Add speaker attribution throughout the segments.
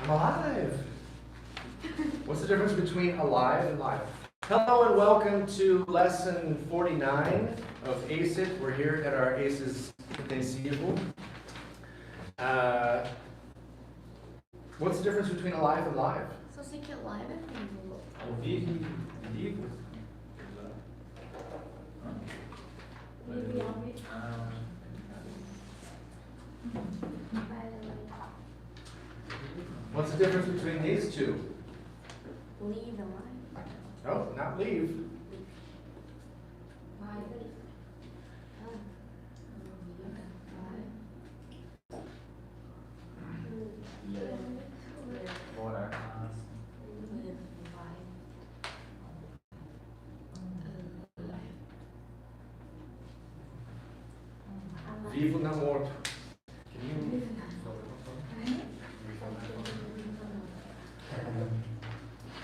Speaker 1: I'm alive. What's the difference between alive and live? Hello and welcome to lesson 49 of ACES. We're here at our ACES intensivo. What's the difference between alive and live?
Speaker 2: Só sei que live é vivo.
Speaker 3: Ao vivo, vivo.
Speaker 2: Vivo e ao vivo.
Speaker 1: What's the difference between these two?
Speaker 2: Leave and live.
Speaker 1: Oh, not leave.
Speaker 2: Live.
Speaker 3: Horas.
Speaker 1: Vivo na morto.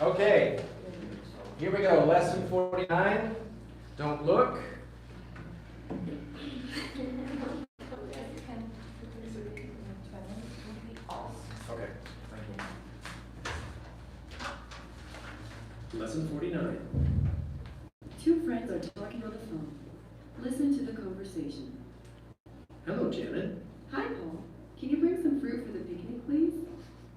Speaker 1: Okay, here we go. Lesson 49. Don't look. Okay. Lesson 49.
Speaker 4: Two friends are talking on the phone. Listen to the conversation.
Speaker 1: Hello, Janet.
Speaker 4: Hi, Paul. Can you bring some fruit for the picnic, please?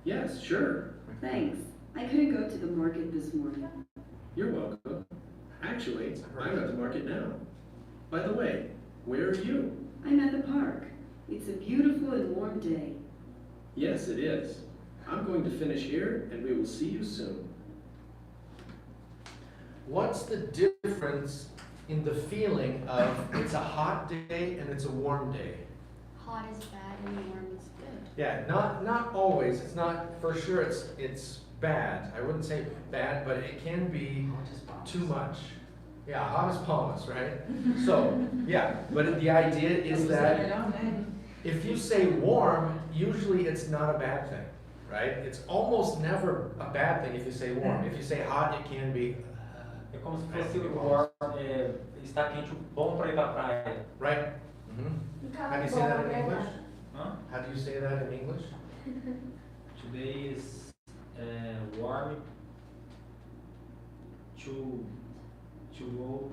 Speaker 1: Yes, sure.
Speaker 4: Thanks. I couldn't go to the market this morning.
Speaker 1: You're welcome. Actually, I'm at the market now. By the way, where are you?
Speaker 4: I'm at the park. It's a beautiful and warm day.
Speaker 1: Yes, it is. I'm going to finish here, and we will see you soon. What's the difference in the feeling of it's a hot day and it's a warm day?
Speaker 2: Hot is bad and warm is good.
Speaker 1: Yeah, not always. It's not for sure. It's bad. I wouldn't say bad, but it can be too much. Yeah, hot as Palmas, right? So yeah, but the idea is that if you say warm, usually it's not a bad thing, right? It's almost never a bad thing if you say warm. If you say hot, it can be.
Speaker 3: É como se fosse warm, está quente, bom para ir para a praia.
Speaker 1: Right? Mm-hmm. How do you say that in English?
Speaker 3: Huh?
Speaker 1: How do you say that in English?
Speaker 3: Today is warm to go.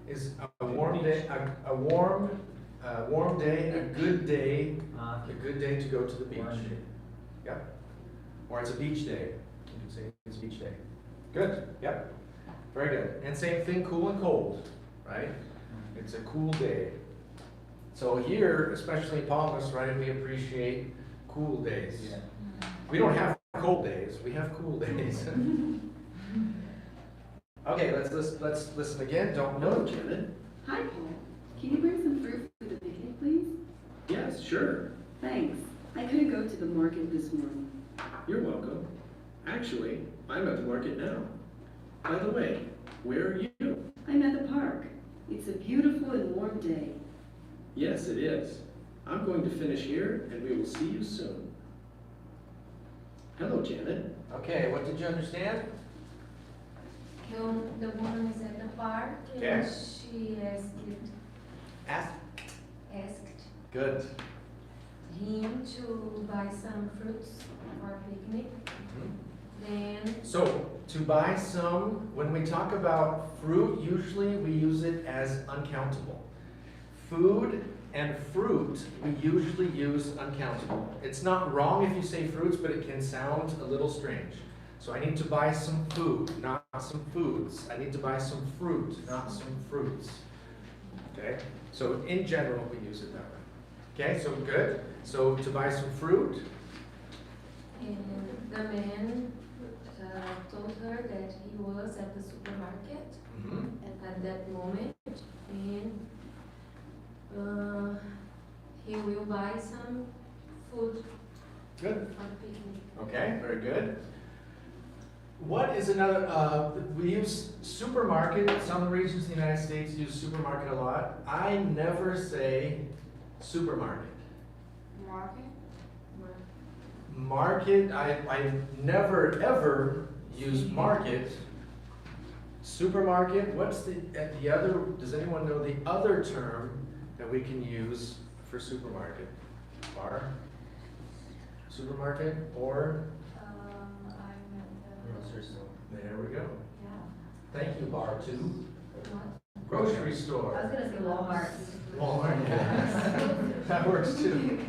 Speaker 1: Is a warm day a warm day a good day? A good day to go to the beach. Yep. Or it's a beach day. You can say it's a beach day. Good. Yep. Very good. And same thing, cool and cold, right? It's a cool day. So here, especially in Palmas, right, we appreciate cool days.
Speaker 3: Yeah.
Speaker 1: We don't have cold days. We have cool days. Okay, let's listen again. Don't know, Janet.
Speaker 4: Hi, Paul. Can you bring some fruit for the picnic, please?
Speaker 1: Yes, sure.
Speaker 4: Thanks. I couldn't go to the market this morning.
Speaker 1: You're welcome. Actually, I'm at the market now. By the way, where are you?
Speaker 4: I'm at the park. It's a beautiful and warm day.
Speaker 1: Yes, it is. I'm going to finish here, and we will see you soon. Hello, Janet. Okay, what did you understand?
Speaker 2: The woman is at the park and
Speaker 1: Okay.
Speaker 2: she
Speaker 1: Ask.
Speaker 2: asked
Speaker 1: Good.
Speaker 2: him to buy some fruits for picnic. Then
Speaker 1: So, to buy some, when we talk about fruit, usually we use it as uncountable. Food and fruit, we usually use uncountable. It's not wrong if you say fruits, but it can sound a little strange. So I need to buy some food, not some foods. I need to buy some fruit, not some fruits. Okay? So in general, we use it that way. Okay, so good. So to buy some fruit.
Speaker 2: and the man told her that he was at the supermarket at that moment and he will buy some food
Speaker 1: Good.
Speaker 2: for picnic.
Speaker 1: Okay, very good. What is another, we use supermarket, some regions in the United States use supermarket a lot. I never say supermarket.
Speaker 2: Market?
Speaker 1: Market, I never ever use market. Supermarket, what's the other, does anyone know the other term that we can use for supermarket? Bar? Supermarket or? There we go.
Speaker 5: Yeah.
Speaker 1: Thank you, bar two.
Speaker 2: What?
Speaker 1: Grocery
Speaker 5: I
Speaker 1: store.
Speaker 5: was gonna say Walmart.
Speaker 1: Walmart. That works too.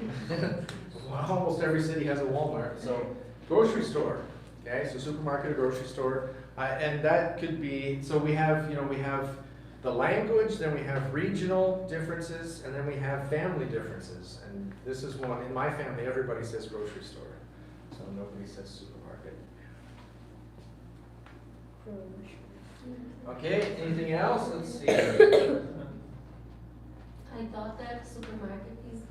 Speaker 1: Well, almost every city has a Walmart, so grocery store. Okay, so supermarket or grocery store. And that could be, so we have, we have the language, then we have regional differences, and then we have family differences. And this is one, in my family, everybody says grocery store. So nobody says supermarket. Okay, anything else? Let's see.
Speaker 2: I thought that supermarket is,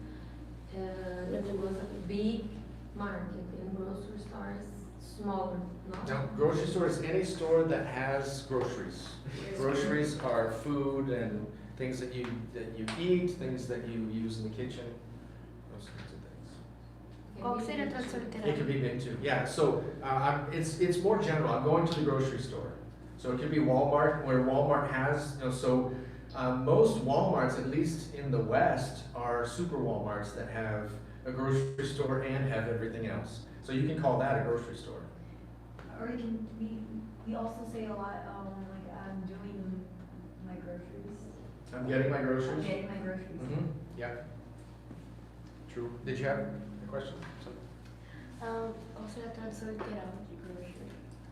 Speaker 2: it was a big market and grocery store is smaller, not?
Speaker 1: Now, grocery store is any store that has groceries. Groceries are food and things that you eat, things that you use in the kitchen, those kinds of things.
Speaker 6: Qual que seria a tradução
Speaker 1: It
Speaker 6: literal?
Speaker 1: could be big too. Yeah. So it's more general. I'm going to the grocery store. So it could be Walmart, where Walmart has, most Walmarts, at least in the West, are super Walmarts that have a grocery store and have everything else. So you can call that a grocery store.
Speaker 5: Or you can, we also say a lot, like, I'm doing my groceries.
Speaker 1: I'm getting my
Speaker 5: I'm
Speaker 1: groceries.
Speaker 5: getting my groceries.
Speaker 1: Mm-hmm. Yeah. True. Did you have a question?
Speaker 6: Qual seria a tradução literal de grocery?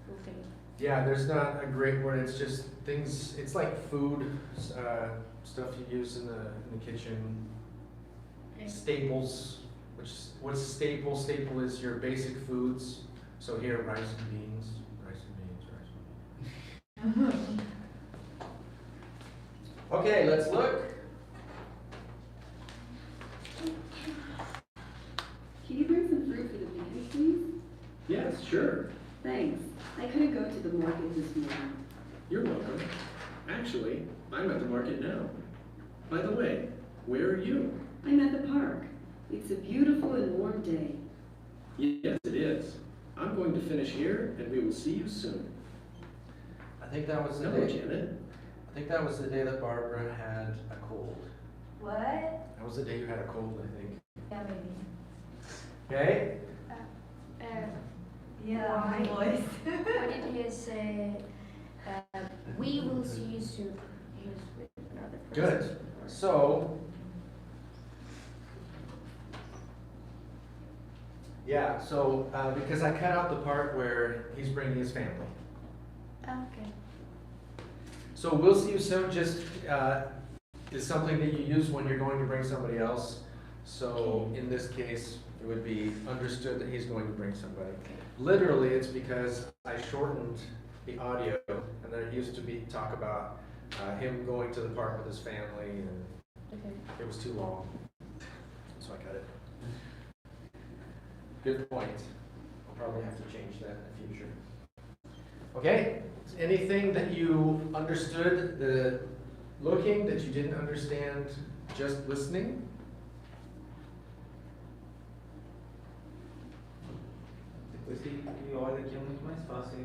Speaker 6: Não tem.
Speaker 1: Yeah, there's not a great word. It's just things. It's like food, stuff you use in the kitchen. Staples. What's staple? Staple is your basic foods. So here, rice and beans, rice and beans, rice and beans. Okay, let's look.
Speaker 4: Can you bring some fruit for the picnic, please?
Speaker 7: Yes, sure.
Speaker 4: Thanks. I couldn't go to the market this morning.
Speaker 7: You're welcome. Actually, I'm at the market now. By the way, where are you?
Speaker 4: I'm at the park. It's a beautiful and warm day.
Speaker 7: Yes, it is. I'm going to finish here, and we will see you soon.
Speaker 1: I think that was the
Speaker 7: Hello,
Speaker 1: day.
Speaker 7: Janet.
Speaker 1: I think that was the day that Barbara had a cold.
Speaker 5: What?
Speaker 1: That was the day you had a cold, I think.
Speaker 5: Yeah, maybe.
Speaker 1: Okay.
Speaker 5: Yeah, my
Speaker 6: Why?
Speaker 5: voice.
Speaker 6: Why did he say, we will see you soon? He was with another person.
Speaker 1: Good. So, yeah, so because I cut out the part where he's bringing his family.
Speaker 6: Okay.
Speaker 1: So we'll see you soon just is something that you use when you're going to bring somebody else. So in this case, it would be understood that he's going to bring somebody. Literally, it's because I shortened the audio, and there used to be talk about him going to the park with his family, and
Speaker 6: Okay.
Speaker 1: it was too long, so I cut it. Good point. I'll probably have to change that in the future. Okay, anything that you understood the looking that you didn't understand just listening?
Speaker 3: Depois que olha aqui é muito mais fácil.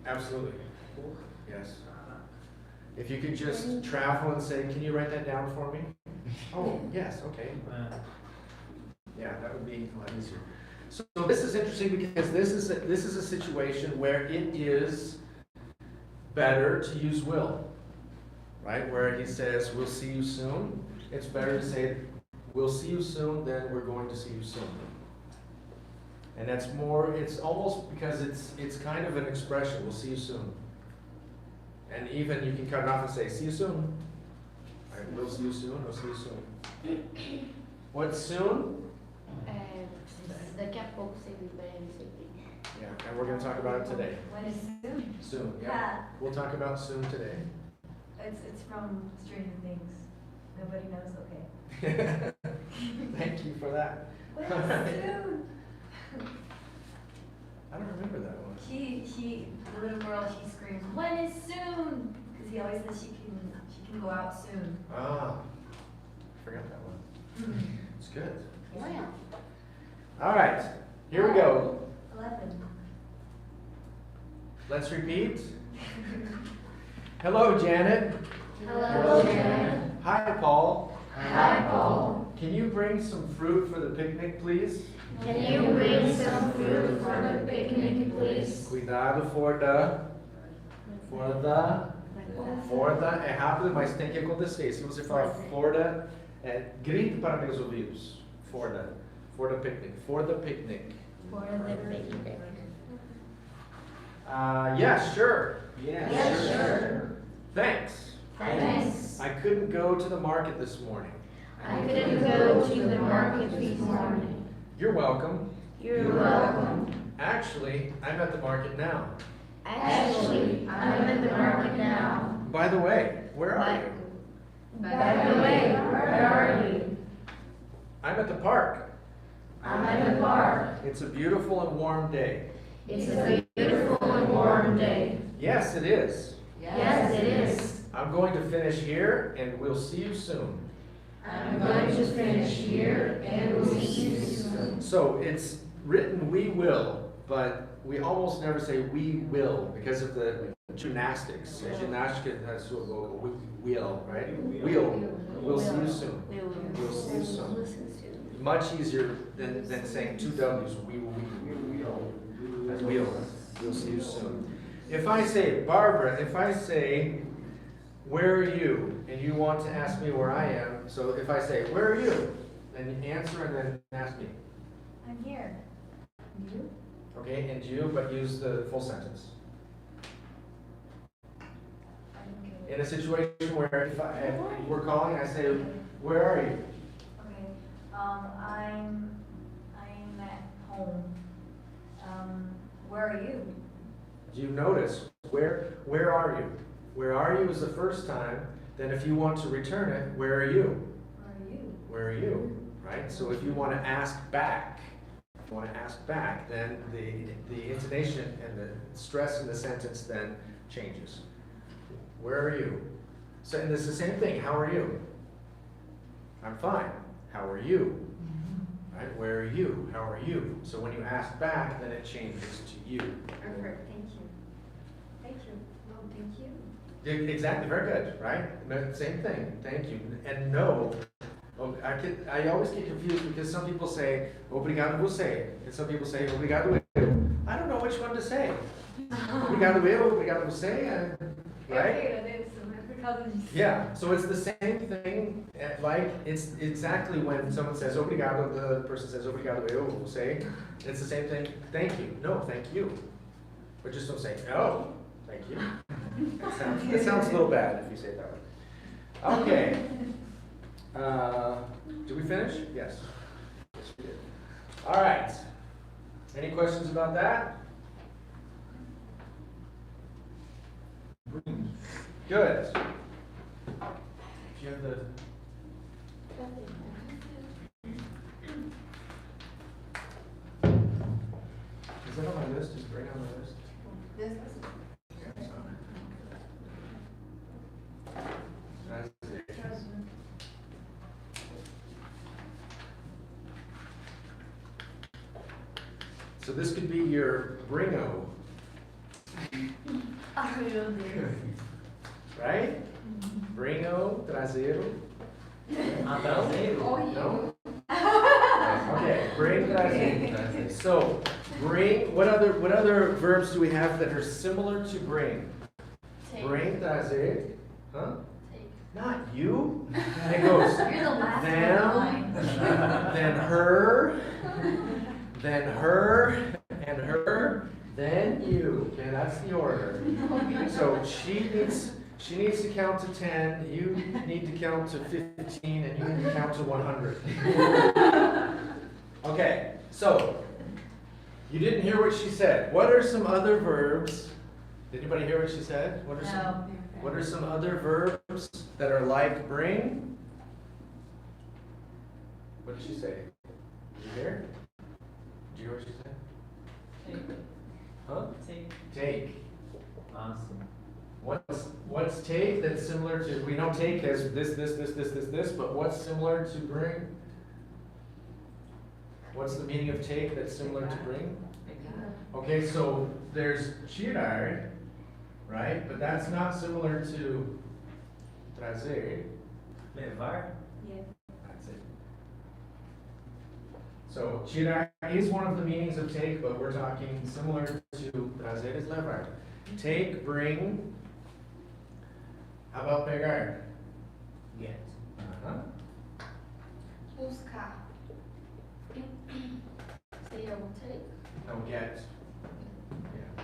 Speaker 1: Absolutely. Yes. If you could just travel and say, can you write that down for me? Oh, yes, okay. Yeah, that would be a lot easier. So this is interesting because this is a situation where it is better to use will, right? Where he says, we'll see you soon. It's better to say, we'll see you soon than we're going to see you soon. And that's more, it's almost because it's kind of an expression, we'll see you soon. And even you can cut it off and say, see you soon. Right, we'll see you soon, we'll see you soon. What's soon?
Speaker 6: Daqui a pouco você me sempre.
Speaker 1: Yeah, and we're going to talk about it today.
Speaker 5: When is soon?
Speaker 1: Soon, yeah.
Speaker 5: Yeah.
Speaker 1: We'll talk about soon today.
Speaker 5: It's from Stranger Things. Nobody knows, okay.
Speaker 1: Thank you for that.
Speaker 5: When is soon?
Speaker 1: I don't remember that one.
Speaker 5: The little girl, she screams, when is soon? Because he always says she can go out soon.
Speaker 1: Ah, I forgot that one. It's good.
Speaker 6: Wow.
Speaker 1: All right, here we go.
Speaker 5: 11.
Speaker 1: Let's repeat. Hello, Janet.
Speaker 6: Hello, Janet.
Speaker 1: Hi, Paul.
Speaker 6: Hi, Paul.
Speaker 1: can you bring some fruit for the picnic, please?
Speaker 6: Can you bring some fruit for the picnic, please?
Speaker 1: Cuidado for the é rápido, mas tem que acontecer. Se você falar for the, grite para meus ouvidos. For the picnic. For the picnic.
Speaker 6: For the picnic.
Speaker 1: Yes, sure.
Speaker 6: Yes, sure.
Speaker 1: Thanks.
Speaker 6: Thanks.
Speaker 1: I couldn't go to the market this morning.
Speaker 6: I couldn't go to the market this morning.
Speaker 1: You're welcome.
Speaker 6: You're welcome.
Speaker 1: Actually, I'm at the market now.
Speaker 6: Actually, I'm at the market now.
Speaker 1: By the way, where are you?
Speaker 6: By the way, where are you?
Speaker 1: I'm at the park.
Speaker 6: I'm at the park.
Speaker 1: It's a beautiful and warm day.
Speaker 6: It's a beautiful and warm day.
Speaker 1: Yes, it is.
Speaker 6: Yes, it is.
Speaker 1: I'm going to finish here, and we'll see you soon.
Speaker 6: I'm going to finish here, and we'll see you soon.
Speaker 1: So it's written we will, but we almost never say we will because of the gymnastics. Ginástica has sua boca. We will, right? We'll see you soon. We'll see you soon. Much easier than saying two W's. We will. We'll see you soon. If I say, Barbara, if I say, where are you? And you want to ask me where I am. So if I say, where are you? Then you answer and then ask me.
Speaker 5: I'm here. And you?
Speaker 1: Okay, and you, but use the full sentence.
Speaker 5: Okay.
Speaker 1: In a situation where if we're calling, I say, where are you?
Speaker 5: Okay. I'm at home. Where are you?
Speaker 1: Do you notice where are you? Where are you is the first time. Then if you want to return it, where are you?
Speaker 5: Where are you?
Speaker 1: Where are you? Right? So if you want to ask back, then the intonation and the stress in the sentence then changes. Where are you? So and it's the same thing. How are you? I'm fine. How are you? Right? Where are you? How are you? So when you ask back, then it changes to you.
Speaker 6: Perfect. Thank you.
Speaker 5: Thank you.
Speaker 6: No, thank you.
Speaker 1: Yeah, exactly. Very good. Right? Same thing. Thank you. And no. I always get confused because some people say obrigado você, and some people say obrigado eu. I don't know which one to say. Obrigado eu, obrigado você, right? Yeah, so it's the same thing, like, it's exactly when someone says obrigado, the other person says obrigado eu, você. It's the same thing, thank you, no, thank you. But just don't say, no, thank you. That sounds a little bad if you say it that way. Okay. Did we finish? Yes. Yes, we did. All right. Any questions about that? Good. If you have the Is that on my list? Is Greg on my list?
Speaker 5: This is.
Speaker 1: Okay, it's on it. That's it. So this could be your bringo, right? Bringo, traseiro.
Speaker 3: Traseiro?
Speaker 1: No? Okay, bring, traseiro. So, bring, what other verbs do we have that are similar to bring?
Speaker 6: Take.
Speaker 1: Bring, trazer, huh?
Speaker 6: Take.
Speaker 1: Not you. And it goes,
Speaker 5: You're the last
Speaker 1: them, then her, then her, and her, then you. Okay, that's the order. So she needs to count to 10, you need to count to 15, and you need to count to 100. Okay, so you didn't hear what she said. What are some other verbs? Did anybody hear what she said? What are some other verbs that are like bring? What did she say? Did you hear? Did you hear what she said?
Speaker 3: Take.
Speaker 1: Huh?
Speaker 3: Take.
Speaker 1: Take.
Speaker 3: Awesome.
Speaker 1: What's take that's similar to, we know take as this, but what's similar to bring? What's the meaning of take that's similar to bring? Okay, so there's tirar, right? But that's not similar to trazer.
Speaker 3: Levar.
Speaker 5: Yeah.
Speaker 1: That's it. So, tirar is one of the meanings of take, but we're talking similar to trazer is levar. Take, bring. How about pegar?
Speaker 3: Get.
Speaker 2: Buscar. Seria um take?
Speaker 1: No, get. Yeah.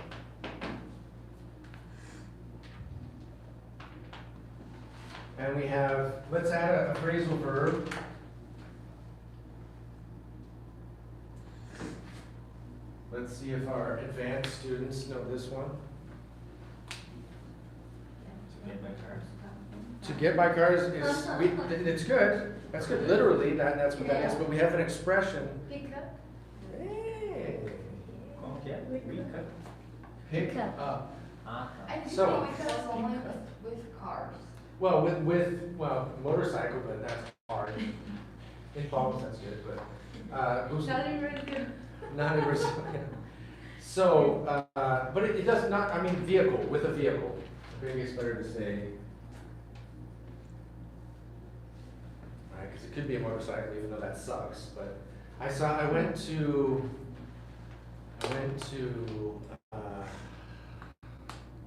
Speaker 1: And we have, let's add a phrasal verb. Let's see if our advanced students know this one.
Speaker 3: To get my cars.
Speaker 1: To get by cars is, it's good. That's good. Literally, that's what that is. But we have an expression.
Speaker 2: Pick up.
Speaker 1: Hey.
Speaker 3: Como que é? Pica.
Speaker 1: Pick up.
Speaker 3: Ah, tá.
Speaker 2: I think
Speaker 1: So-
Speaker 2: we could only with cars.
Speaker 1: Well, with motorcycle, but that's hard. In Palmas, that's good, but who's
Speaker 2: Not even
Speaker 1: not in Brazilian. So, but it does not. I mean, vehicle with a vehicle. Maybe it's better to say. Because it could be a motorcycle, even though that sucks. But I went to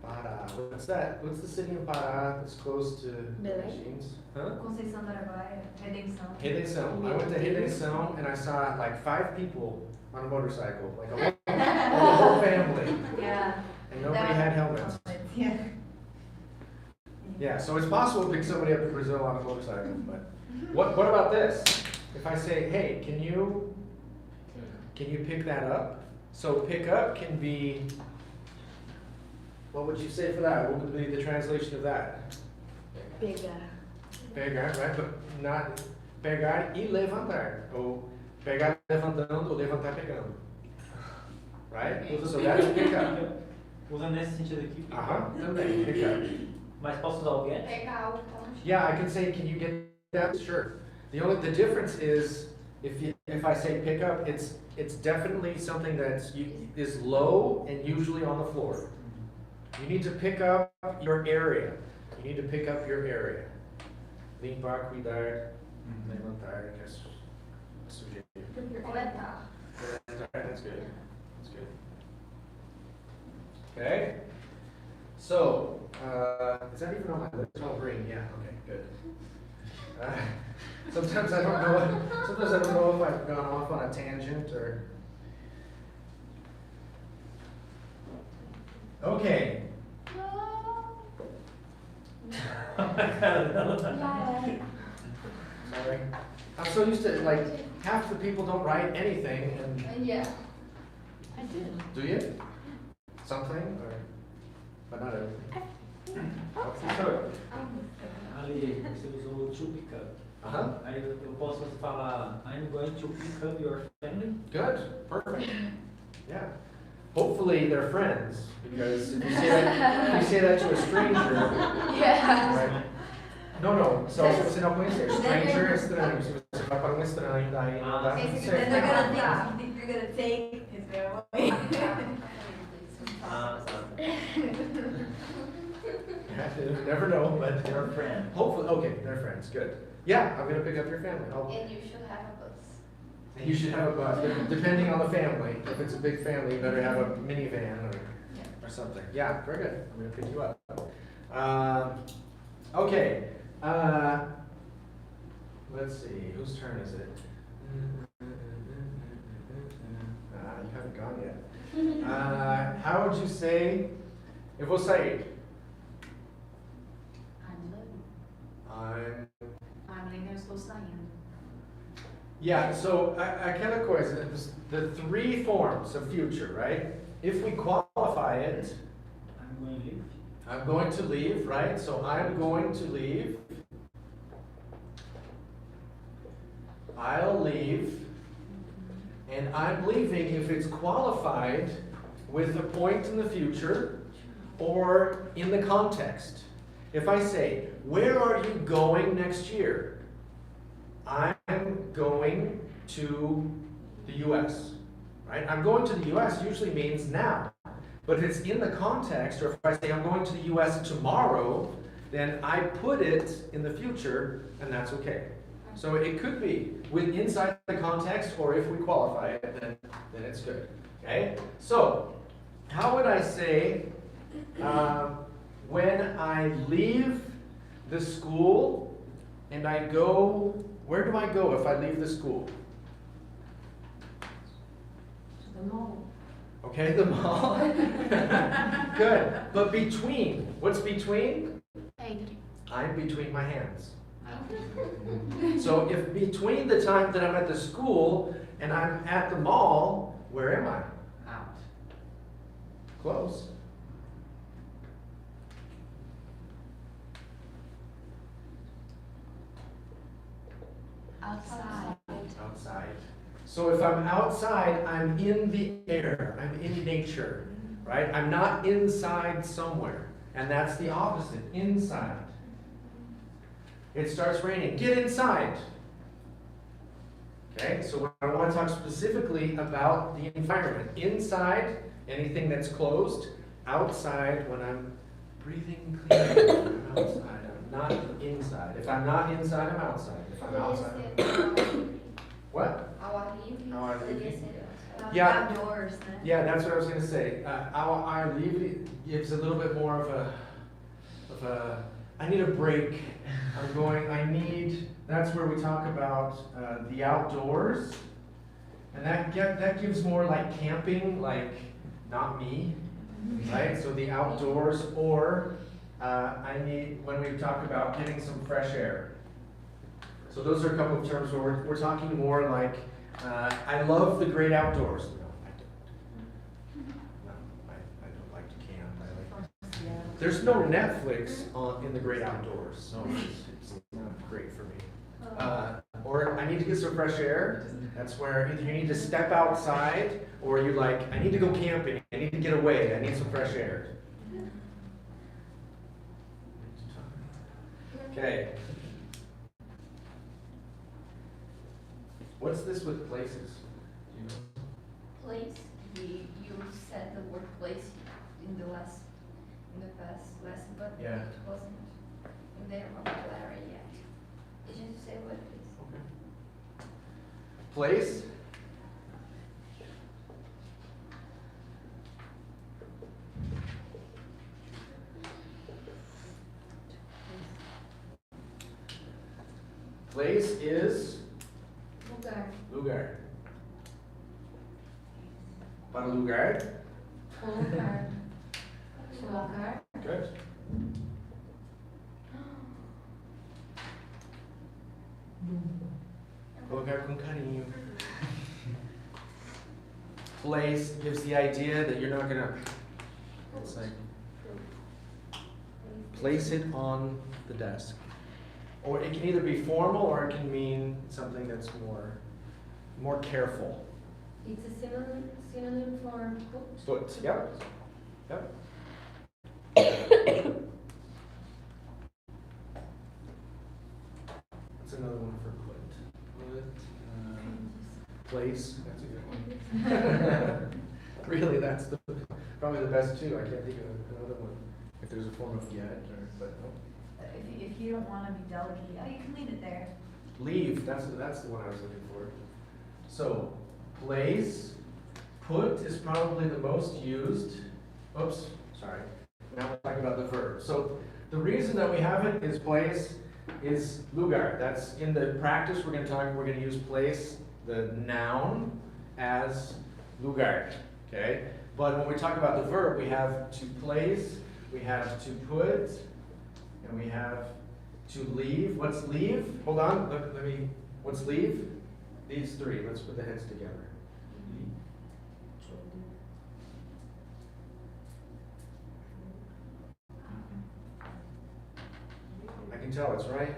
Speaker 1: Pará. What's that? What's the city in Pará that's close to the
Speaker 6: Belém?
Speaker 1: machines? Huh?
Speaker 5: Conceição do Araguaia, Redenção.
Speaker 1: Redenção. I went to Redenção and I saw like 5 people on a motorcycle, like a whole family,
Speaker 5: Yeah.
Speaker 1: and nobody had helmets.
Speaker 5: Yeah.
Speaker 1: Yeah, so it's possible to pick somebody up in Brazil on a motorcycle, but what about this? If I say, hey, can you pick that up? So pick up can be, what would you say for that? What would be the translation of that?
Speaker 6: Pegar.
Speaker 1: Pegar, right? But not pegar e levantar. Ou pegar levantando ou levantar pegando. Right? So that's pick up.
Speaker 3: Usa nesse sentido aqui.
Speaker 1: Também, pick up.
Speaker 3: Mas posso usar o get?
Speaker 2: Pegar algo que tá no chão.
Speaker 1: Yeah, I can say, can you get that? Sure. The difference is if I say pick up, it's definitely something is low and usually on the floor. You need to pick up your area. You need to pick up your area. Limpar, cuidar, levantar, que é sujeito.
Speaker 2: Coletar.
Speaker 1: That's good. That's good. Okay. So, is that even on my list? Oh, green. Yeah. Okay. Good. Sometimes I don't know. Sometimes I don't know if I've gone off on a tangent or. Okay. Sorry. I'm so used to half the people don't write anything, and
Speaker 2: Yeah.
Speaker 6: I did.
Speaker 1: do you? Something or, but not everything.
Speaker 3: Professor, ali você usou to pick up. Aí eu posso falar, I'm going to pick up your family.
Speaker 1: Good. Perfect. Yeah. Hopefully they're friends, because if you say that to a stranger,
Speaker 2: Yeah.
Speaker 1: right? No. Se você não conhecer, stranger é estranho. Se você vai para estranho, daí não dá
Speaker 5: Basically,
Speaker 1: certo.
Speaker 5: then they're gonna think you're gonna take his family.
Speaker 3: Ah, tá.
Speaker 1: You never know, but
Speaker 3: Your friend.
Speaker 1: hopefully, okay, they're friends. Good. Yeah, I'm gonna pick up your family.
Speaker 2: And you should have a bus.
Speaker 1: You should have a bus, depending on the family. If it's a big family, you better have a minivan or something. Yeah, very good. I'm gonna pick you up. Okay. Let's see. Whose turn is it? You haven't gone yet. How would you say? Eu vou sair.
Speaker 5: I'm leaving, eu estou saindo.
Speaker 1: Yeah, so aquela coisa, the 3 forms of future, right? If we qualify it,
Speaker 3: I'm going to leave.
Speaker 1: I'm going to leave, right? So I'm going to leave. I'll leave. And I'm leaving if it's qualified with a point in the future or in the context. If I say, where are you going next year? I'm going to the US, right? I'm going to the US usually means now. But if it's in the context, or if I say I'm going to the US tomorrow, then I put it in the future, and that's okay. So it could be with inside the context, or if we qualify it, then it's good. Okay? So, how would I say when I leave the school and I go, where do I go if I leave the school?
Speaker 2: To the mall.
Speaker 1: Okay, the mall. Good. But between, what's between? I'm between my hands. So if between the time that I'm at the school and I'm at the mall, where am I?
Speaker 3: Out.
Speaker 1: Close.
Speaker 6: Outside.
Speaker 1: Outside. So if I'm outside, I'm in the air. I'm in nature, right? I'm not inside somewhere. And that's the opposite, inside. It starts raining. Get inside. Okay, so I want to talk specifically about the environment. Inside, anything that's closed. Outside, when I'm breathing clean, I'm outside. I'm not inside. If I'm not inside, I'm outside. If I'm outside, what?
Speaker 6: Ao ar livre.
Speaker 1: Ao ar livre.
Speaker 6: Poderia ser outside.
Speaker 1: Yeah.
Speaker 5: Outdoors, né?
Speaker 1: Yeah, that's what I was going to say. Our leave gives a little bit more of a, I need a break. That's where we talk about the outdoors. And that gives more like camping, like not me, right? So the outdoors, or when we talk about getting some fresh air. So those are a couple of terms where we're talking more like, I love the great outdoors. No, I don't. No, I don't like to camp. There's no Netflix in the great outdoors, so it's not great for me. Or I need to get some fresh air. That's where either you need to step outside, or you like, I need to go camping. I need to get away. I need some fresh air. Okay. What's this with places? Do you know?
Speaker 6: Place. You said the word place in the past lesson, but
Speaker 1: Yeah.
Speaker 6: it wasn't in their vocabulary yet. Did you say what, please?
Speaker 1: Okay. Place. Place is
Speaker 2: Lugar.
Speaker 1: lugar. Para lugar.
Speaker 2: Colocar. Colocar.
Speaker 1: Good. Colocar com carinho. Place gives the idea that you're not gonna. It's like place it on the desk. Or it can either be formal or it can mean something that's more careful.
Speaker 2: It's a synonym for put.
Speaker 1: Put. Yep. Yep. What's another one for put? Put. Place. That's a good one. Really, that's probably the best two. I can't think of another one. If there's a form of get or but no.
Speaker 5: If you don't want to be delicate, you can leave it there.
Speaker 1: Leave, that's the one I was looking for. So, place, put is probably the most used. Oops, sorry. Now we're talking about the verb. So, the reason that we have it is place is lugar. That's in the practice we're going to use place, the noun, as lugar. Okay? But when we talk about the verb, we have to place, we have to put, and we have to leave. What's leave? Hold on, let me, what's leave? These three, let's put the heads together. I can tell it's right.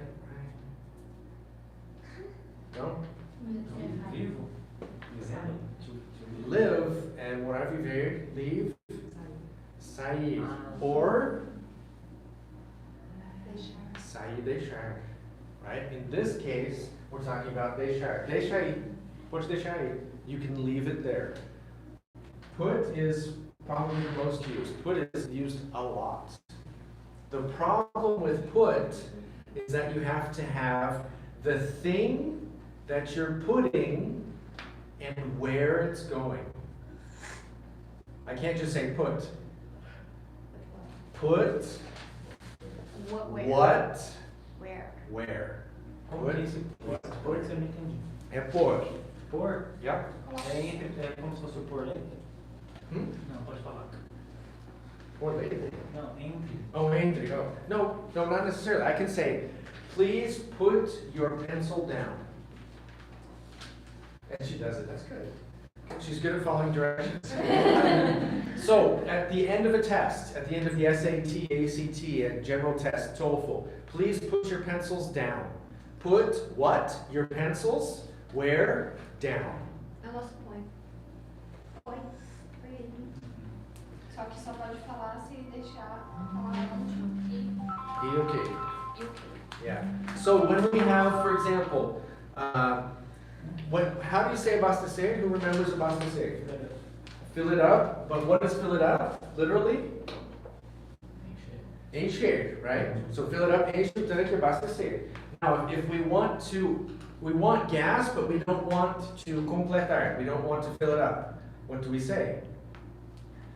Speaker 1: No?
Speaker 3: Vivo.
Speaker 1: Live, and what have you viver? Leave, sair. Or sair, deixar. Right? In this case, we're talking about deixar. Deixa aí. Pode deixar aí. You can leave it there. Put is probably the most used. Put is used a lot. The problem with put is that you have to have the thing that you're putting and where it's going. I can't just say put. Put
Speaker 6: What, where?
Speaker 1: what,
Speaker 6: Where?
Speaker 1: where.
Speaker 3: Como que é isso? Por que eu não entendi?
Speaker 1: É por.
Speaker 3: Por?
Speaker 1: Yep.
Speaker 3: É como se fosse o por dentro?
Speaker 1: Hmm?
Speaker 3: Não, pode falar.
Speaker 1: Or later.
Speaker 3: Não, entre.
Speaker 1: Oh, entre. Oh. No, not necessarily. I can say, please put your pencil down. And she does it. That's good. She's good at following directions. So, at the end of a test, at the end of the SAT, ACT, and general test, TOEFL, please put your pencils down. Put what? Your pencils? Where? Down.
Speaker 6: Eu gosto põe. Põe. Põe.
Speaker 5: Só que só pode falar se deixar falar onde
Speaker 1: E okay. Yeah. So when we have, for example, how do you say abastecer? Who remembers abastecer? Fill it up. But what does fill it up? Literally? Encher, right? So fill it up, enche o tanque, abastecer. Now, if we want gas, but we don't want to completar. We don't want to fill it up. What do we say?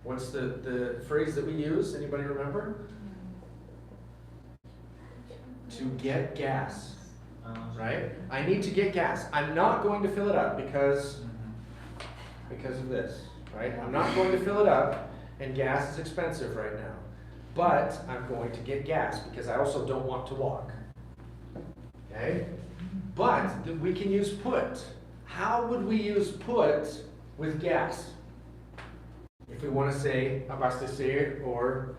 Speaker 1: What's the phrase that we use? Anybody remember? To get gas, right? I need to get gas. I'm not going to fill it up because of this, right? I'm not going to fill it up, and gas is expensive right now. But I'm going to get gas because I also don't want to walk. Okay? But we can use put. How would we use put with gas? If we want to say abastecer or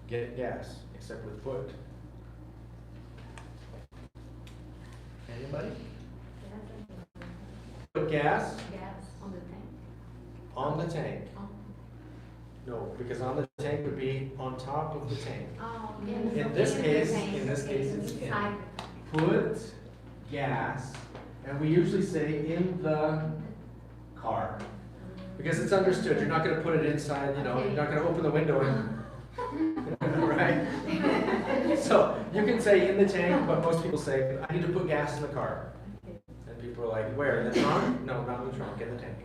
Speaker 1: get gas, except with put. Anybody? Put gas
Speaker 2: Gas on the tank.
Speaker 1: on the tank. No, because on the tank would be on top of the tank.
Speaker 6: Oh,
Speaker 1: In this case, it's in.
Speaker 6: Inside.
Speaker 1: Put gas, and we usually say in the car. Because it's understood, you're not going to put it inside, you're not going to open the window and, right? So you can say in the tank, but most people say, I need to put gas in the car. And people are like, where, in the trunk? No, not in the trunk, in the tank.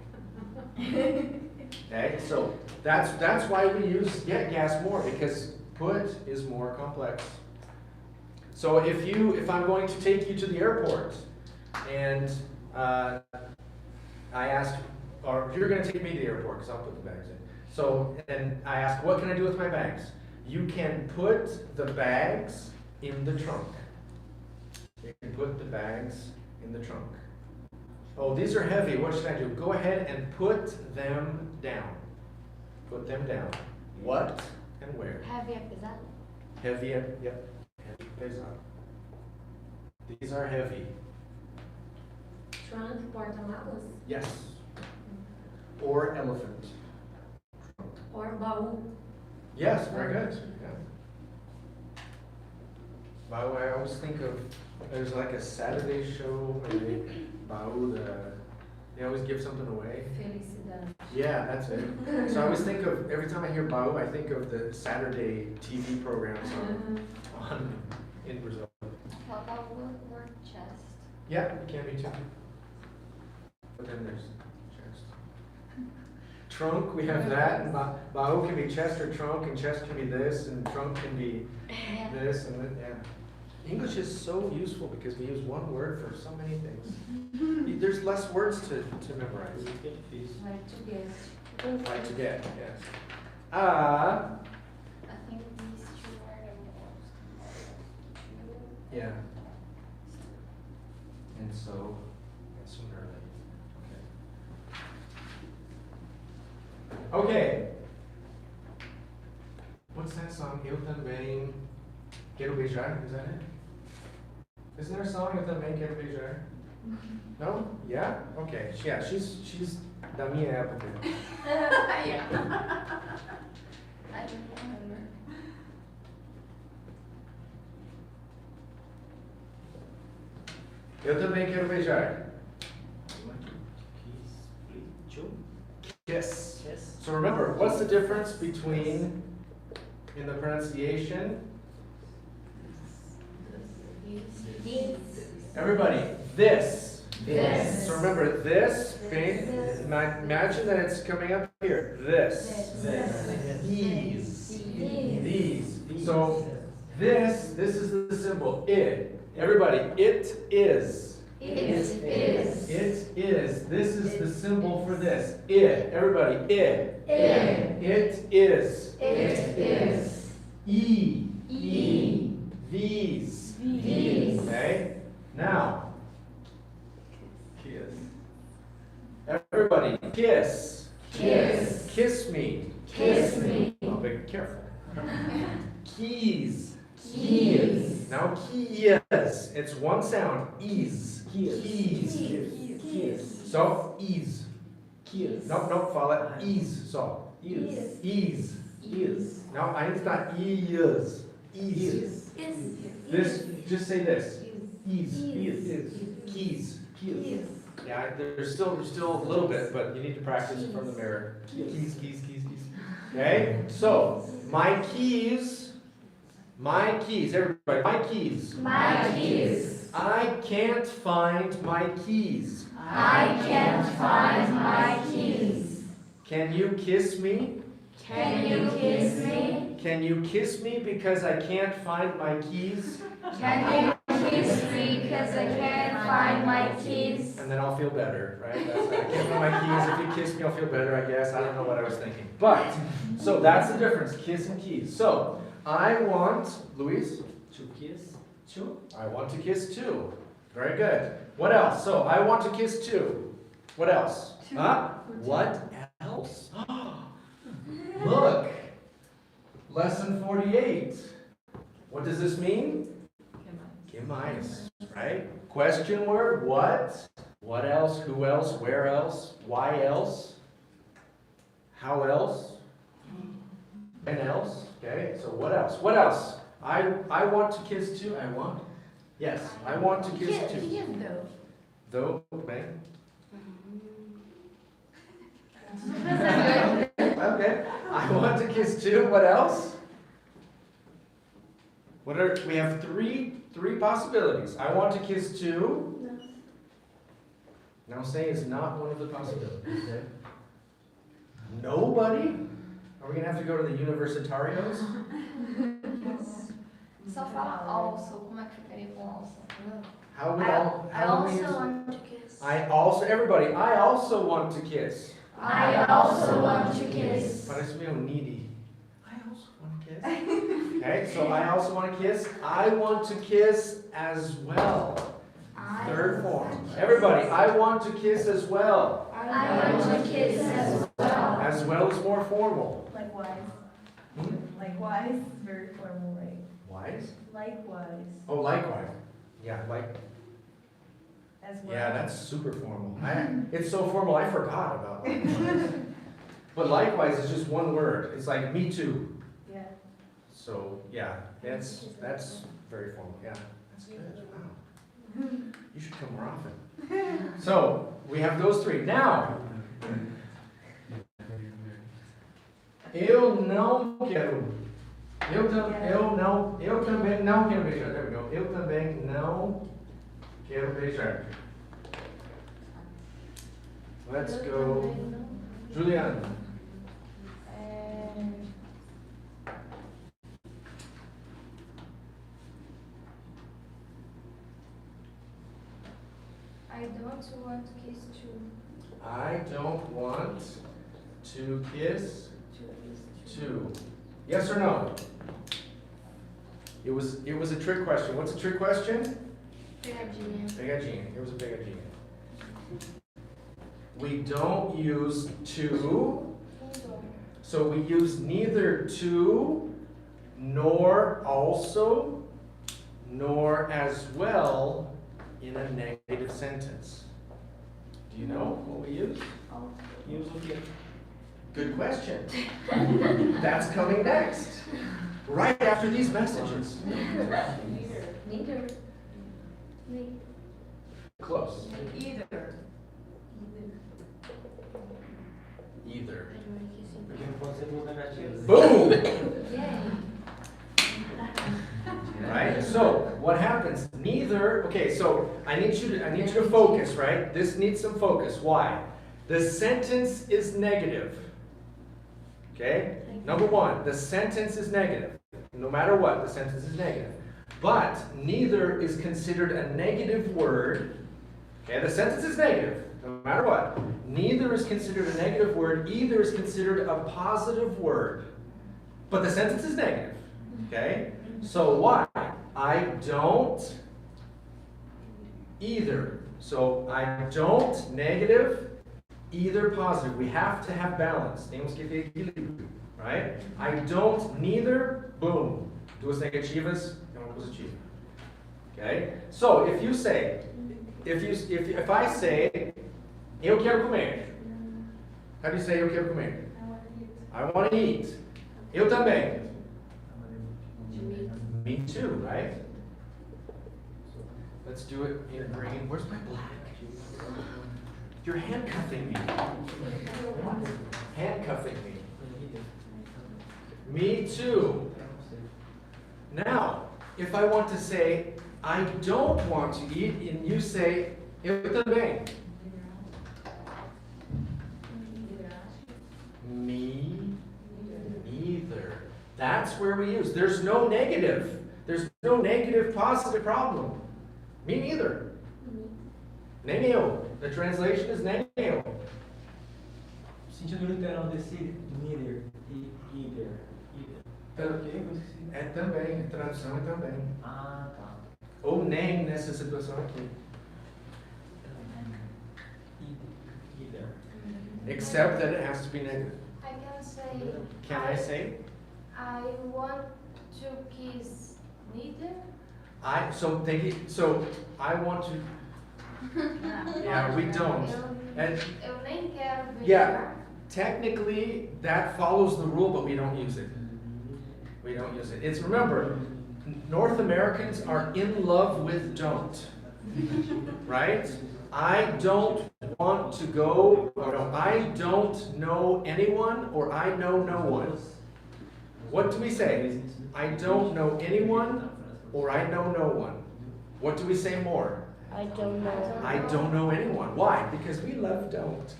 Speaker 1: Okay, so that's why we use get gas more, because put is more complex. So if I'm going to take you to the airport, and I ask, or you're going to take me to the airport, because I'll put the bags in. So, and I ask, what can I do with my bags? You can put the bags in the trunk. You can put the bags in the trunk. Oh, these are heavy. What should I do? Go ahead and put them down. Put them down. What and where?
Speaker 6: Heavy é pesado?
Speaker 1: Heavy, yep. Heavy, pesado. These are heavy.
Speaker 2: Trunk, porta-malas.
Speaker 1: Yes. Or elephant.
Speaker 2: Or baú.
Speaker 1: Yes, very good. Yeah. Baú, I always think of, there's like a Saturday show where they, Baú, they always give something away.
Speaker 2: Felicidade.
Speaker 1: Yeah, that's it. So I always think of, every time I hear Baú, I think of the Saturday TV programs in Brazil.
Speaker 6: What about or chest?
Speaker 1: Yeah, it can be too. But then there's chest. Trunk, we have that, and baú can be chest or trunk, and chest can be this, and trunk can be this, and that, yeah. English is so useful because we use one word for so many things. There's less words to memorize.
Speaker 2: Vai to get.
Speaker 1: Right to get, yes.
Speaker 6: I think these two are the most.
Speaker 1: Yeah. And so, sooner or later. Okay. What's that song? Eu também quero beijar. Is that it? Isn't there a song? Eu também quero beijar. No? Yeah? Okay. Yeah, she's da minha época.
Speaker 6: Yeah. I don't remember.
Speaker 1: Eu também quero beijar. Kiss.
Speaker 3: Yes.
Speaker 1: So remember, what's the difference between, in the pronunciation,
Speaker 6: This.
Speaker 1: Everybody, this.
Speaker 2: This.
Speaker 1: So remember this, imagine that it's coming up here. This. These. These. So this is the symbol, it. Everybody, it is.
Speaker 2: It is.
Speaker 1: It is. This is the symbol for this. It. Everybody, it. It is.
Speaker 2: It is.
Speaker 1: E.
Speaker 2: E.
Speaker 1: These.
Speaker 2: These.
Speaker 1: Okay? Now, kiss. Everybody, kiss.
Speaker 2: Kiss.
Speaker 1: Kiss me.
Speaker 2: Kiss me.
Speaker 1: Oh, be careful. Keys.
Speaker 2: Keys.
Speaker 1: Now, keys. It's one sound. Ease. Keys. So, ease. Nope, follow it. Ease. So, ease. Now, it's not ease. Ease. This, just say this. Ease. Keys. Yeah, there's still a little bit, but you need to practice it from the mirror. Keys. Okay? So, my keys, everybody, my keys.
Speaker 2: My keys.
Speaker 1: I can't find my keys.
Speaker 2: I can't find my keys.
Speaker 1: Can you kiss me?
Speaker 2: Can you kiss me?
Speaker 1: Can you kiss me because I can't find my keys?
Speaker 2: Can you kiss me because I can't find my keys?
Speaker 1: And then I'll feel better, right? I can't find my keys. If you kiss me, I'll feel better, I guess. I don't know what I was thinking. But, so that's the difference, kiss and keys. So, I want, Luis?
Speaker 3: To kiss. To.
Speaker 1: I want to kiss too. Very good. What else? So, I want to kiss too. What else? Huh? What else? Look. Lesson 48. What does this mean? Que mais, right? Question word, what? What else? Who else? Where else? Why else? How else? When else? Okay, so what else? What else? I want to kiss too. I want? Yes, I want to kiss too. Though, okay. Okay, I want to kiss too. What else? We have three possibilities. I want to kiss too. Now say is not one of the possibilities. Okay? Nobody? Are we gonna have to go to the universitarios?
Speaker 2: Só fala also. Como é que ficaria com also?
Speaker 1: How would
Speaker 6: I
Speaker 1: how would we
Speaker 6: also
Speaker 1: use-
Speaker 6: want to kiss.
Speaker 1: everybody, I also want to kiss.
Speaker 2: I also want to kiss.
Speaker 1: Parece meio needy. I also want to kiss. Okay, so I also want to kiss. I want to kiss as well. Third form. Everybody, I want to kiss as well.
Speaker 2: I want to kiss as well.
Speaker 1: As well is more formal.
Speaker 5: Likewise.
Speaker 1: Hmm?
Speaker 5: Likewise is very formal, right?
Speaker 1: Wise?
Speaker 5: Likewise,
Speaker 1: Oh, likewise. Yeah,
Speaker 5: as well.
Speaker 1: yeah, that's super formal. It's so formal, I forgot about likewise. But likewise is just one word. It's like me too.
Speaker 5: Yeah.
Speaker 1: So, yeah, that's very formal. Yeah, that's good. Wow. You should come more often. So, we have those three. Now, eu não quero. Eu também não quero beijar. There we go. Eu também não quero beijar. Let's go. Juliana.
Speaker 2: I don't want to kiss too.
Speaker 1: I don't want to kiss too. Yes or no? It was a trick question. What's a trick question?
Speaker 6: Pegadinha.
Speaker 1: Pegadinha. Here was a pegadinha. We don't use to. So we use neither to, nor also, nor as well in a negative sentence. Do you know what we use?
Speaker 3: Use o quê?
Speaker 1: Good question. That's coming next. Right after these messages.
Speaker 2: Neither.
Speaker 1: Close.
Speaker 5: Either.
Speaker 1: Either.
Speaker 3: Porque não pode ser duas negativas.
Speaker 1: Boom!
Speaker 2: Yay.
Speaker 1: Right? So, what happens? Neither neither, okay, so I need you to focus, right? This needs some focus. Why? The sentence is negative. Okay? Number one, the sentence is negative. No matter what, the sentence is negative. But neither is considered a negative word. Okay, the sentence is negative, no matter what. Neither is considered a negative word. Either is considered a positive word. But the sentence is negative. Okay? So why? I don't either. So I don't negative, either positive. We have to have balance. Temos que ter equilíbrio, right? I don't neither, boom. Duas negativas é uma positiva. Okay? So if you say, if I say, eu quero comer. How do you say eu quero comer? I want to eat. Eu também. Me too, right? Let's do it in green. Where's my black? You're handcuffing me. Handcuffing me. Me too. Now, if I want to say, I don't want to eat, and you say, eu também. Me neither. That's where we use. There's no negative. There's no negative positive problem. Me neither. Nem eu. The translation is nem eu.
Speaker 3: O sentido literal desse neither e either.
Speaker 1: Pelo que? É também. A tradução é também.
Speaker 3: Ah, tá.
Speaker 1: Ou nem nessa situação aqui.
Speaker 3: Either.
Speaker 1: Except that it has to be negative.
Speaker 6: I can say.
Speaker 1: Can I say?
Speaker 6: I want to kiss neither.
Speaker 1: So I want to. Yeah, we don't. And
Speaker 6: Eu nem quero beijar.
Speaker 1: yeah, technically that follows the rule, but we don't use it. We don't use it. It's remember, North Americans are in love with don't. Right? I don't want to go, or no, I don't know anyone, or I know no one. What do we say? I don't know anyone, or I know no one. What do we say more?
Speaker 6: I don't know.
Speaker 1: I don't know anyone. Why? Because we love don't.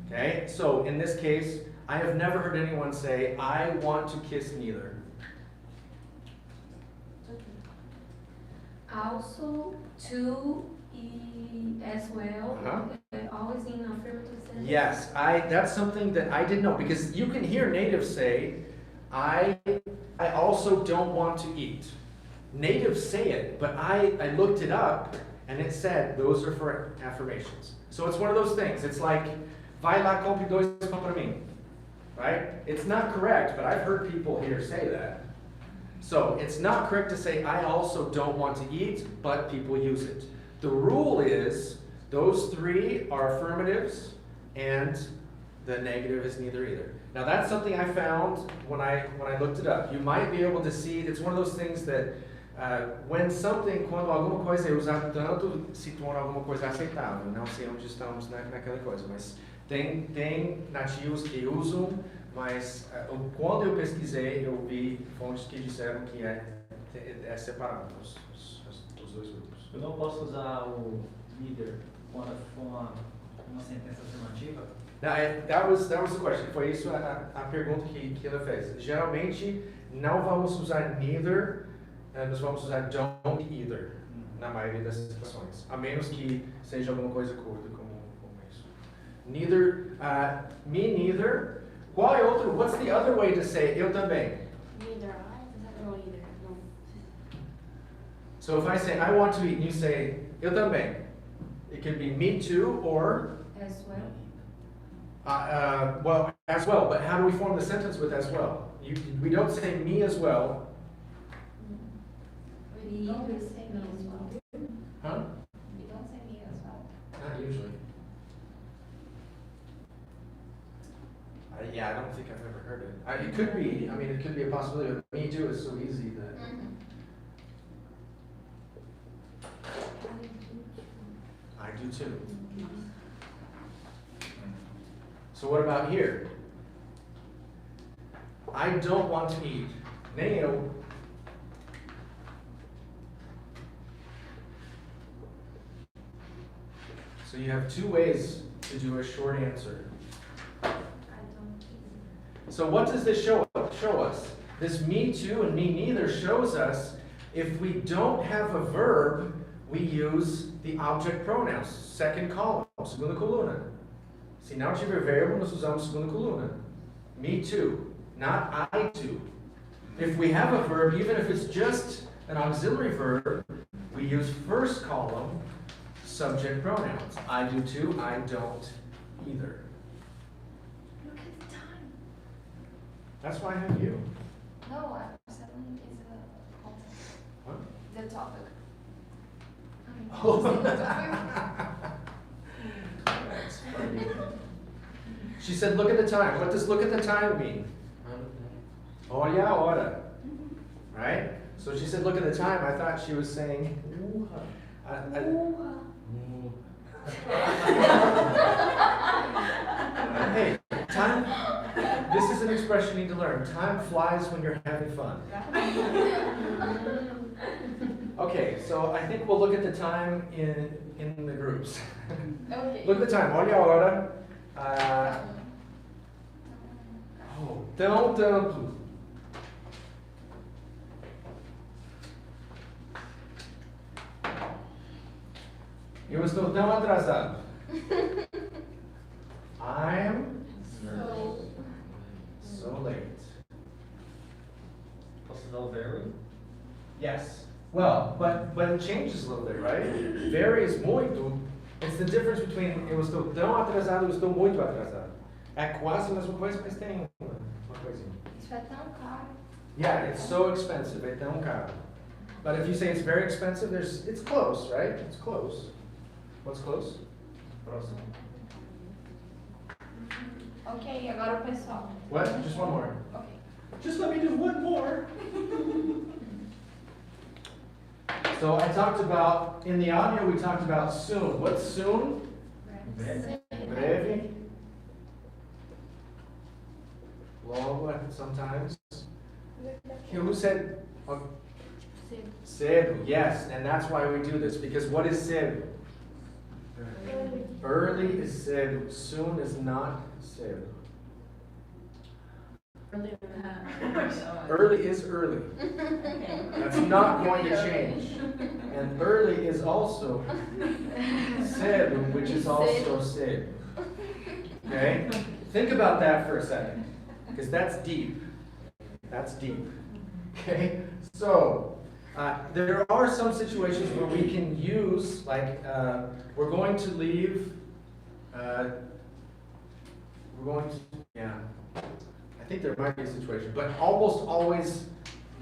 Speaker 1: Okay? So in this case, I have never heard anyone say, I want to kiss neither.
Speaker 2: Also, to, as well,
Speaker 1: Uh-huh.
Speaker 2: always in affirmative sentence.
Speaker 1: Yes, that's something that I didn't know, because you can hear natives say, I also don't want to eat. Natives say it, but I looked it up and it said those are for affirmations. So it's one of those things. It's like, vai lá compre dois pão pra mim. Right? It's not correct, but I've heard people here say that. So it's not correct to say I also don't want to eat, but people use it. The rule is those three are affirmatives and the negative is neither either. Now that's something I found when I looked it up. You might be able to see, it's one of those things that quando alguma coisa é usada tanto, se torna alguma coisa aceitável. Não sei onde estamos naquela coisa, mas tem nativos que usam, mas quando eu pesquisei, eu vi fontes que disseram que é separado os dois grupos.
Speaker 3: Eu não posso usar o neither quando for uma sentença afirmativa?
Speaker 1: Now, that was the question. Foi isso a pergunta que ela fez. Geralmente, não vamos usar neither, nós vamos usar don't either, na maioria das situações. A menos que seja alguma coisa curta, como isso. Neither, me neither. Qual é outro? What's the other way to say eu também?
Speaker 6: Neither I, no either, no.
Speaker 1: So if I say I want to eat and you say eu também, it can be me too or
Speaker 2: As well.
Speaker 1: well, as well, but how do we form the sentence with as well? We don't say me as well.
Speaker 2: We
Speaker 5: don't
Speaker 2: either
Speaker 5: say me as well.
Speaker 1: Huh?
Speaker 5: We don't say me as well.
Speaker 1: Not usually. Yeah, I don't think I've ever heard it. It could be, it could be a possibility, but me too is so easy that. I do too. So what about here? I don't want to eat. Nem eu. So you have 2 ways to do a short answer.
Speaker 2: I don't.
Speaker 1: So what does this show us? This me too and me neither shows us if we don't have a verb, we use the object pronouns, second column, segunda coluna. Se não tiver verbo, nós usamos segunda coluna. Me too, not I too. If we have a verb, even if it's just an auxiliary verb, we use first column subject pronouns. I do too, I don't either.
Speaker 6: Look at the time.
Speaker 1: That's why I have you.
Speaker 6: No, I'm 7 is a content.
Speaker 1: What?
Speaker 6: The topic.
Speaker 1: Oh. That's funny. She said, look at the time. What does look at the time mean? Olha a hora. Right? So she said, look at the time. I thought she was saying, hey, time, this is an expression you need to learn. Time flies when you're having fun. Okay, so I think we'll look at the time in the groups.
Speaker 6: Okay.
Speaker 1: Look at the time. Olha a hora. Tão tanto. Eu estou tão atrasado. I'm so late.
Speaker 3: Posso usar o very?
Speaker 1: Yes. Well, but it changes a little bit, right? Very is muito. It's the difference between eu estou tão atrasado e eu estou muito atrasado. É quase a mesma coisa, mas tem uma coisinha.
Speaker 6: Isso é tão caro.
Speaker 1: Yeah, it's so expensive. É tão caro. But if you say it's very expensive, it's close, right? It's close. What's close? Próximo.
Speaker 6: Ok, agora o pessoal.
Speaker 1: What? Just one more.
Speaker 6: Ok.
Speaker 1: Just let me do one more. So I talked about, in the audio we talked about soon. What's soon? Breve. Logo, sometimes. Who said? Cedo, yes, and that's why we do this, because what is cedo? Early is cedo, soon is not cedo. Early is early. That's not going to change. And early is also cedo, which is also cedo. Okay? Think about that for a second, because that's deep. That's deep. Okay? So, there are some situations where we can use, like, we're going to leave, I think there might be a situation, but almost always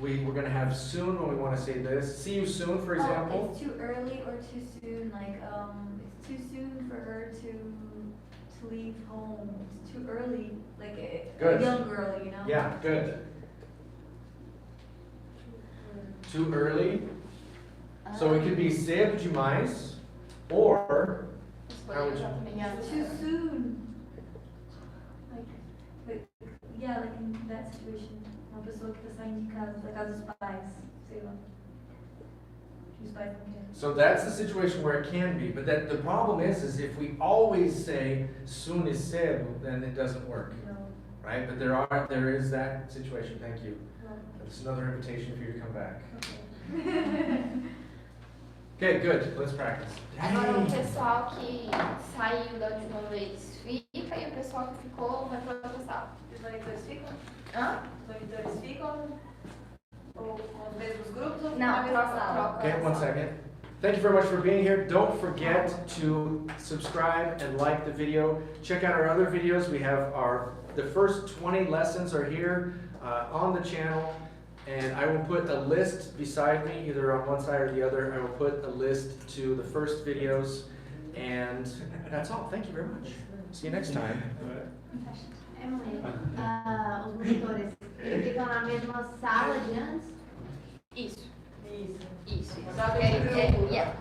Speaker 1: we're going to have soon when we want to say this. See you soon, for example.
Speaker 5: It's too early or too soon, like, it's too soon for her to leave home. It's too early, like
Speaker 1: Good.
Speaker 5: a young girl, you know?
Speaker 1: Yeah, good. Too early. So it could be cedo demais, or how would you?
Speaker 5: Too soon. Yeah, like in that situation. Uma pessoa que tá saindo de casa, da casa dos pais, sei lá. Os pais não querem.
Speaker 1: So that's the situation where it can be, but that the problem is if we always say soon is cedo, then it doesn't work,
Speaker 5: No.
Speaker 1: right? But there is that situation. Thank you.
Speaker 5: No.
Speaker 1: That's another invitation for you to come back.
Speaker 5: Okay.
Speaker 1: Okay, good. Let's practice.
Speaker 6: Agora o pessoal que saiu da última vez fica e o pessoal que ficou vai para outra sala.
Speaker 5: Os monitores ficam?
Speaker 6: Hã?
Speaker 5: Os monitores ficam? Ou com os mesmos grupos ou
Speaker 6: Não,
Speaker 5: na mesma
Speaker 6: troca,
Speaker 5: sala?
Speaker 6: troca.
Speaker 1: Okay, one second. Thank you very much for being here. Don't forget to subscribe and like the video. Check out our other videos. We have the first 20 lessons are here on the channel. And I will put a list beside me, either on one side or the other. I will put a list to the first videos. And that's all. Thank you very much. See you next time.
Speaker 8: Emily, os monitores, eles ficam na mesma sala de antes?
Speaker 6: Isso.
Speaker 5: Isso.
Speaker 6: Isso.
Speaker 5: Só que
Speaker 6: É,
Speaker 5: grupo.
Speaker 6: yeah.